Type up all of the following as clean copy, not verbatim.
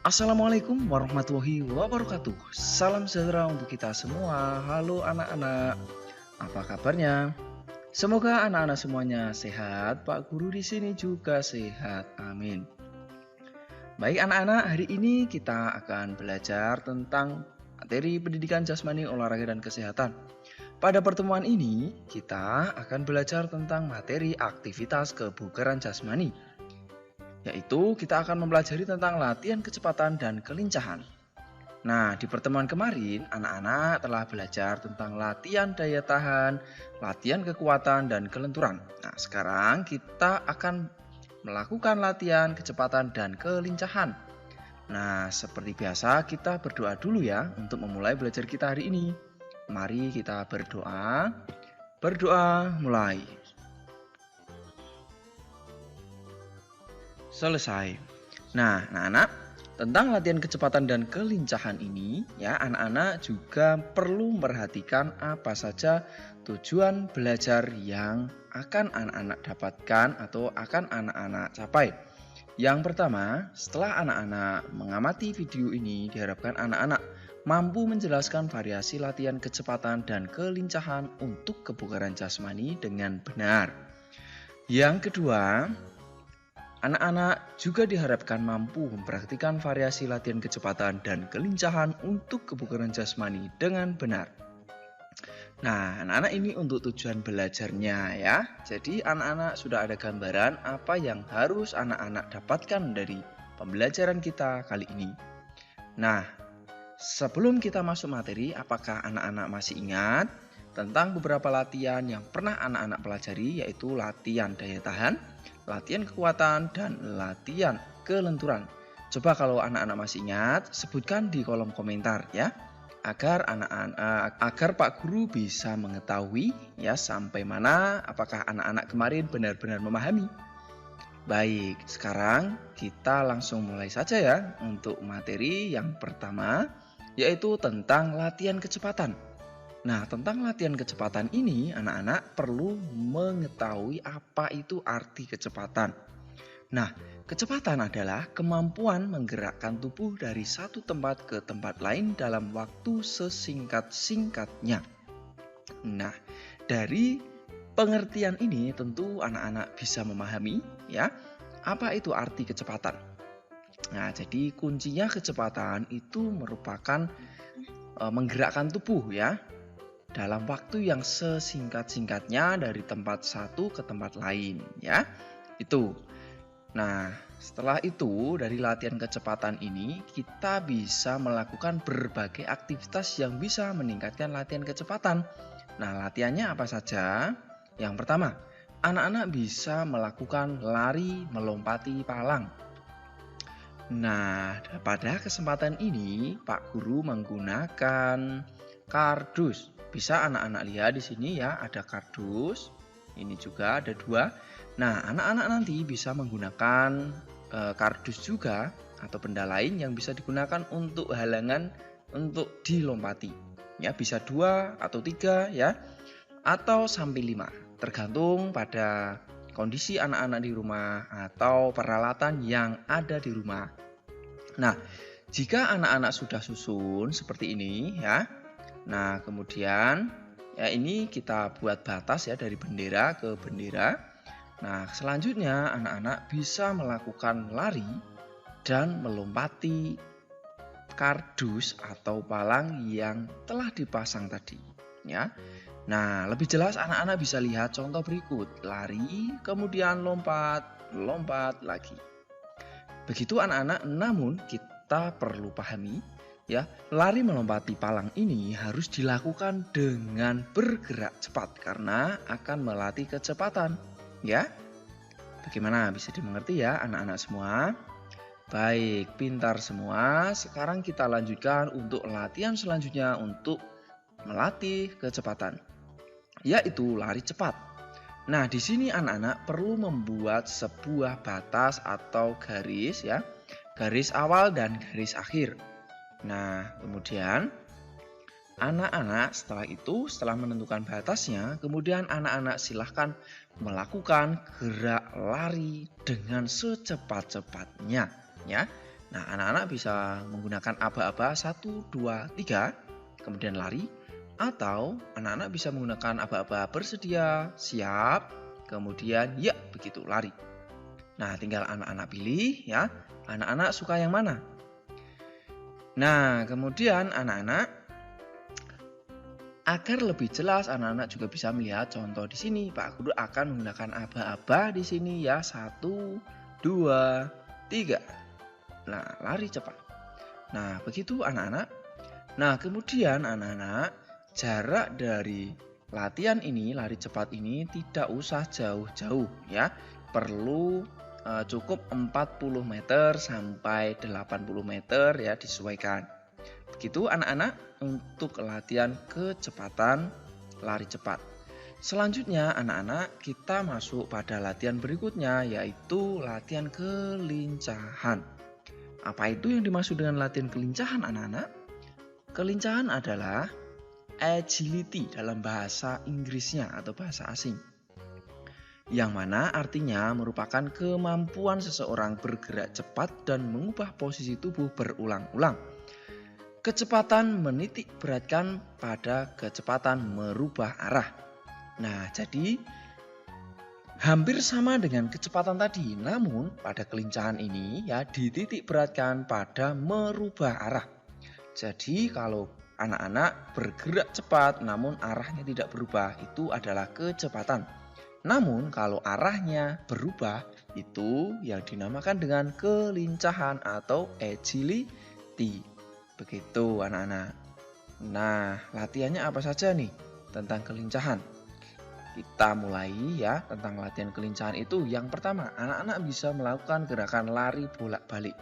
Assalamualaikum warahmatullahi wabarakatuh. Salam sejahtera untuk kita semua. Halo anak-anak, apa kabarnya? Semoga anak-anak semuanya sehat. Pak Guru di sini juga sehat. Amin. Baik anak-anak, hari ini kita akan belajar tentang materi pendidikan jasmani, olahraga, dan kesehatan. Pada pertemuan ini, kita akan belajar tentang materi aktivitas kebugaran jasmani, yaitu kita akan mempelajari tentang latihan kecepatan dan kelincahan. Nah, di pertemuan kemarin, anak-anak telah belajar tentang latihan daya tahan, latihan kekuatan, dan kelenturan. Nah, sekarang kita akan melakukan latihan kecepatan dan kelincahan. Nah, seperti biasa kita berdoa dulu ya untuk memulai belajar kita hari ini. Mari kita berdoa. Berdoa mulai. Selesai. Nah, anak-anak, tentang latihan kecepatan dan kelincahan ini, ya, anak-anak juga perlu memperhatikan apa saja tujuan belajar yang akan anak-anak dapatkan atau akan anak-anak capai. Yang pertama, setelah anak-anak mengamati video ini, diharapkan anak-anak mampu menjelaskan variasi latihan kecepatan dan kelincahan untuk kebugaran jasmani dengan benar. Yang kedua, anak-anak juga diharapkan mampu mempraktikkan variasi latihan kecepatan dan kelincahan untuk kebugaran jasmani dengan benar. Nah, anak-anak ini untuk tujuan belajarnya ya. Jadi anak-anak sudah ada gambaran apa yang harus anak-anak dapatkan dari pembelajaran kita kali ini. Nah, sebelum kita masuk materi, apakah anak-anak masih ingat tentang beberapa latihan yang pernah anak-anak pelajari, yaitu latihan daya tahan, latihan kekuatan, dan latihan kelenturan? Coba kalau anak-anak masih ingat, sebutkan di kolom komentar ya, agar Pak Guru bisa mengetahui ya sampai mana apakah anak-anak kemarin benar-benar memahami. Baik, sekarang kita langsung mulai saja ya untuk materi yang pertama, yaitu tentang latihan kecepatan. Nah, tentang latihan kecepatan ini, anak-anak perlu mengetahui apa itu arti kecepatan. Nah, kecepatan adalah kemampuan menggerakkan tubuh dari satu tempat ke tempat lain dalam waktu sesingkat-singkatnya. Nah, dari pengertian ini tentu anak-anak bisa memahami ya, apa itu arti kecepatan. Nah, jadi kuncinya kecepatan itu merupakan menggerakkan tubuh ya, dalam waktu yang sesingkat-singkatnya dari tempat satu ke tempat lain ya. Itu. Nah, setelah itu dari latihan kecepatan ini kita bisa melakukan berbagai aktivitas yang bisa meningkatkan latihan kecepatan. Nah, latihannya apa saja? Yang pertama, anak-anak bisa melakukan lari melompati palang. Nah, pada kesempatan ini Pak Guru menggunakan kardus. Bisa anak-anak lihat di sini ya, ada kardus. Ini juga ada 2. Nah, anak-anak nanti bisa menggunakan kardus juga atau benda lain yang bisa digunakan untuk halangan untuk dilompati. Ya, bisa 2 atau 3 ya, atau sampai 5, tergantung pada kondisi anak-anak di rumah atau peralatan yang ada di rumah. Nah, jika anak-anak sudah susun seperti ini ya. Nah, kemudian ya ini kita buat batas ya dari bendera ke bendera. Nah, selanjutnya anak-anak bisa melakukan lari dan melompati kardus atau palang yang telah dipasang tadi ya. Nah, lebih jelas anak-anak bisa lihat contoh berikut. Lari, kemudian lompat, lompat lagi. Begitu anak-anak, namun kita perlu pahami ya, lari melompati palang ini harus dilakukan dengan bergerak cepat karena akan melatih kecepatan ya. Bagaimana, bisa dimengerti ya anak-anak semua? Baik, pintar semua. Sekarang kita lanjutkan untuk latihan selanjutnya untuk melatih kecepatan, yaitu lari cepat. Nah, di sini anak-anak perlu membuat sebuah batas atau garis ya, garis awal dan garis akhir. Nah, kemudian Anak-anak setelah menentukan batasnya, kemudian anak-anak silahkan melakukan gerak lari dengan secepat-cepatnya. Ya. Nah, anak-anak bisa menggunakan aba-aba 1, 2, 3, kemudian lari. Atau anak-anak bisa menggunakan aba-aba bersedia, siap, kemudian ya begitu lari. Nah, tinggal anak-anak pilih ya, anak-anak suka yang mana. Nah, kemudian anak-anak agar lebih jelas, anak-anak juga bisa melihat contoh di sini. Pak Guru akan menggunakan aba-aba di sini ya. 1, 2, 3. Nah, lari cepat. Nah, begitu anak-anak. Nah, kemudian anak-anak, jarak dari latihan ini, lari cepat ini tidak usah jauh-jauh ya. Perlu cukup 40 meter sampai 80 meter ya, disesuaikan. Begitu anak-anak untuk latihan kecepatan lari cepat. Selanjutnya anak-anak kita masuk pada latihan berikutnya, yaitu latihan kelincahan. Apa itu yang dimaksud dengan latihan kelincahan anak-anak? Kelincahan adalah agility dalam bahasa Inggrisnya atau bahasa asing. Yang mana artinya merupakan kemampuan seseorang bergerak cepat dan mengubah posisi tubuh berulang-ulang. Kecepatan menitik beratkan pada kecepatan merubah arah. Nah, jadi hampir sama dengan kecepatan tadi, namun pada kelincahan ini ya dititik beratkan pada merubah arah. Jadi kalau anak-anak bergerak cepat namun arahnya tidak berubah, itu adalah kecepatan. Namun kalau arahnya berubah, itu yang dinamakan dengan kelincahan atau agility. Begitu anak-anak. Nah, latihannya apa saja nih tentang kelincahan? Kita mulai ya tentang latihan kelincahan itu. Yang pertama, anak-anak bisa melakukan gerakan lari bolak-balik.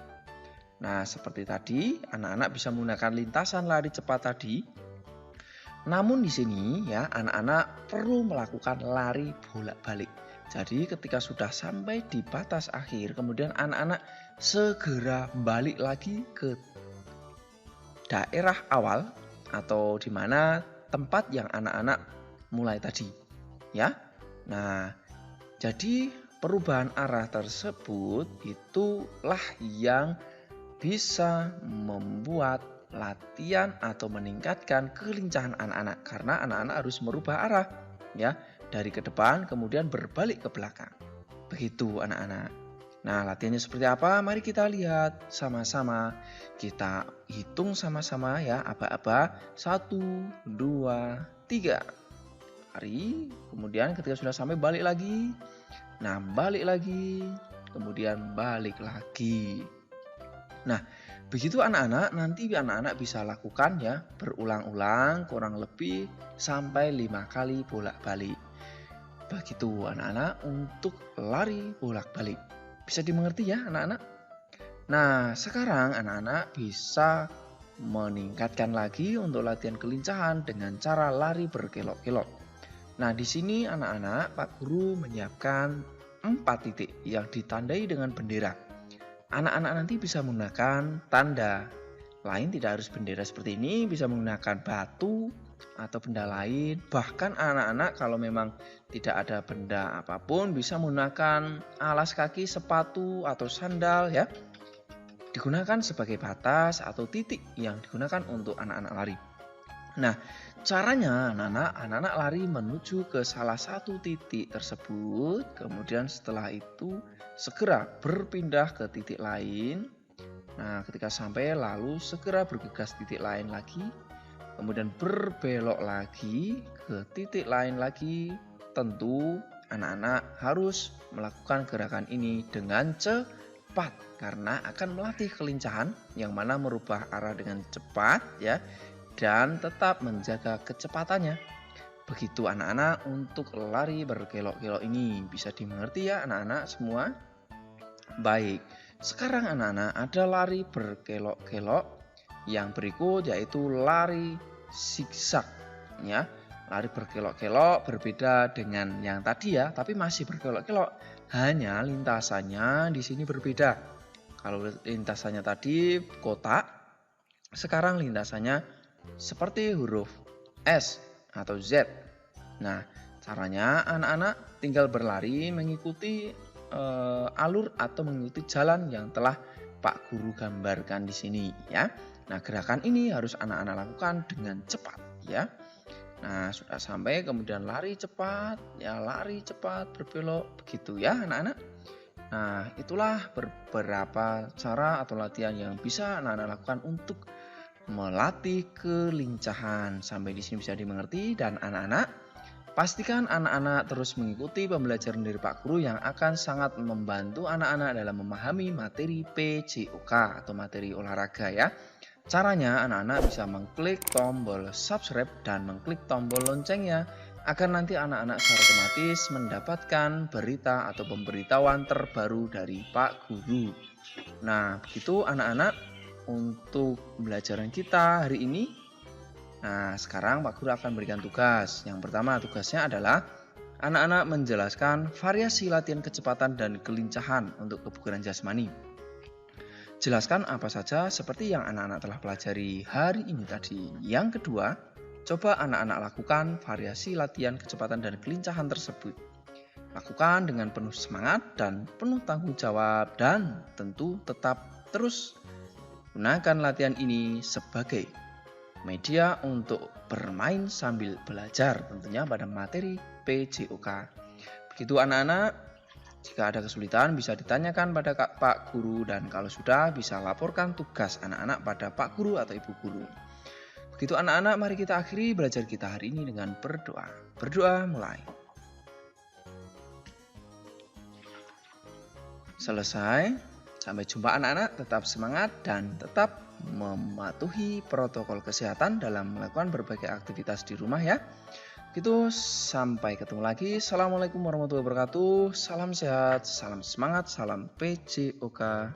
Nah, seperti tadi, anak-anak bisa menggunakan lintasan lari cepat tadi. Namun di sini ya, anak-anak perlu melakukan lari bolak-balik. Jadi ketika sudah sampai di batas akhir, kemudian anak-anak segera balik lagi ke daerah awal atau di mana tempat yang anak-anak mulai tadi ya. Nah, jadi perubahan arah tersebut itulah yang bisa membuat latihan atau meningkatkan kelincahan anak-anak, karena anak-anak harus merubah arah ya, dari ke depan kemudian berbalik ke belakang. Begitu anak-anak. Nah, latihannya seperti apa? Mari kita lihat sama-sama. Kita hitung sama-sama ya, aba-aba. 1, 2, 3. Lari, kemudian ketika sudah sampai balik lagi. Nah, balik lagi, kemudian balik lagi. Nah, begitu anak-anak, nanti anak-anak bisa lakukan ya, berulang-ulang kurang lebih sampai 5 kali bolak-balik. Begitu anak-anak untuk lari bolak-balik. Bisa dimengerti ya anak-anak? Nah, sekarang anak-anak bisa meningkatkan lagi untuk latihan kelincahan dengan cara lari berkelok-kelok. Nah, di sini anak-anak, Pak Guru menyiapkan 4 titik yang ditandai dengan bendera. Anak-anak nanti bisa menggunakan tanda lain, tidak harus bendera seperti ini, bisa menggunakan batu atau benda lain. Bahkan anak-anak kalau memang tidak ada benda apapun bisa menggunakan alas kaki, sepatu atau sandal ya. Digunakan sebagai batas atau titik yang digunakan untuk anak-anak lari. Nah, caranya anak-anak lari menuju ke salah satu titik tersebut, kemudian setelah itu segera berpindah ke titik lain. Nah, ketika sampai lalu segera bergegas titik lain lagi, kemudian berbelok lagi ke titik lain lagi. Tentu anak-anak harus melakukan gerakan ini dengan cepat karena akan melatih kelincahan yang mana merubah arah dengan cepat ya, dan tetap menjaga kecepatannya. Begitu anak-anak untuk lari berkelok-kelok ini. Bisa dimengerti ya anak-anak semua? Baik, sekarang anak-anak ada lari berkelok-kelok yang berikut, yaitu lari zigzag ya. Lari berkelok-kelok berbeda dengan yang tadi ya, tapi masih berkelok-kelok. Hanya lintasannya di sini berbeda. Kalau lintasannya tadi kotak, sekarang lintasannya seperti huruf S atau Z. Nah, caranya anak-anak tinggal berlari mengikuti alur atau mengikuti jalan yang telah Pak Guru gambarkan di sini ya. Nah, gerakan ini harus anak-anak lakukan dengan cepat ya. Nah, sudah sampai kemudian lari cepat, ya lari cepat berbelok begitu ya anak-anak. Nah, itulah beberapa cara atau latihan yang bisa anak-anak lakukan untuk melatih kelincahan. Sampai di sini bisa dimengerti dan anak-anak pastikan anak-anak terus mengikuti pembelajaran dari Pak Guru yang akan sangat membantu anak-anak dalam memahami materi PJOK atau materi olahraga ya. Caranya anak-anak bisa mengklik tombol subscribe dan mengklik tombol loncengnya agar nanti anak-anak secara otomatis mendapatkan berita atau pemberitahuan terbaru dari Pak Guru. Nah, begitu anak-anak untuk pembelajaran kita hari ini. Nah, sekarang Pak Guru akan berikan tugas. Yang pertama tugasnya adalah anak-anak menjelaskan variasi latihan kecepatan dan kelincahan untuk kebugaran jasmani. Jelaskan apa saja seperti yang anak-anak telah pelajari hari ini tadi. Yang kedua, coba anak-anak lakukan variasi latihan kecepatan dan kelincahan tersebut. Lakukan dengan penuh semangat dan penuh tanggung jawab dan tentu tetap terus gunakan latihan ini sebagai media untuk bermain sambil belajar tentunya pada materi PJOK. Begitu anak-anak, jika ada kesulitan bisa ditanyakan pada Pak Guru dan kalau sudah bisa laporkan tugas anak-anak pada Pak Guru atau Ibu Guru. Begitu anak-anak, mari kita akhiri belajar kita hari ini dengan berdoa. Berdoa mulai. Selesai. Sampai jumpa anak-anak, tetap semangat dan tetap mematuhi protokol kesehatan dalam melakukan berbagai aktivitas di rumah ya. Gitu, sampai ketemu lagi. Assalamualaikum warahmatullahi wabarakatuh. Salam sehat, salam semangat, salam PJOK.